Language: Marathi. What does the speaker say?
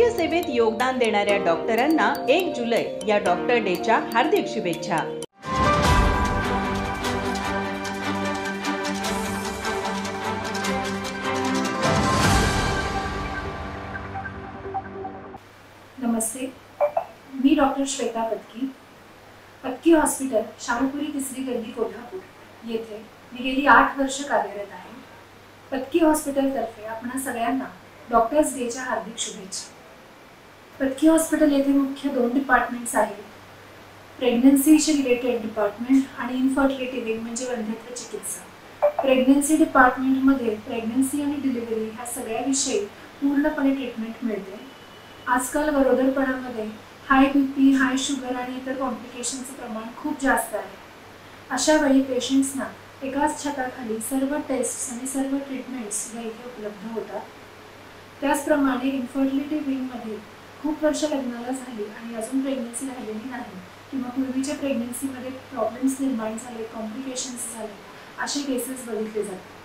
आरोग्य सेवेत योगदान देणाऱ्या डॉक्टरांना 1 जुलै या डॉक्टर डेच्या हार्दिक शुभेच्छा। नमस्ते, मी डॉक्टर श्वेता पत्की, पत्की हॉस्पिटल, शाहूपुरी 3री गल्ली, कोल्हापूर येथे मी गेली 8 वर्ष कार्यरत आहे। पत्की हॉस्पिटलतर्फे आपणा सगळ्यांना डॉक्टर्स डेच्या हार्दिक शुभेच्छा। पत्की हॉस्पिटल येथे मुख्य 2 डिपार्टमेंट्स आहेत, प्रेग्नन्सीशी रिलेटेड डिपार्टमेंट आणि इन्फर्टिलिटी विंग म्हणजे वंध्यत्व चिकित्सा। प्रेग्नन्सी डिपार्टमेंटमध्ये प्रेग्नन्सी आणि डिलिव्हरी ह्या सगळ्या विषयी पूर्णपणे ट्रीटमेंट मिळते। आजकाल गरोदरपणामध्ये हाय बीपी, हाय शुगर आणि इतर कॉम्प्लिकेशनचं प्रमाण खूप जास्त आहे। अशा वेळी पेशंट्सना एकाच छताखाली सर्व टेस्ट आणि सर्व ट्रीटमेंट्स इथे उपलब्ध होतात। त्याचप्रमाणे इन्फर्टिलिटी विंगमध्ये खूप वर्ष लग्नाला झाली आणि अजून प्रेग्नन्सी राहिलेली नाही किंवा पूर्वीच्या प्रेग्नन्सीमध्ये प्रॉब्लेम्स निर्माण झाले, कॉम्प्लिकेशन्स झाले, असे केसेस बघितले जातात।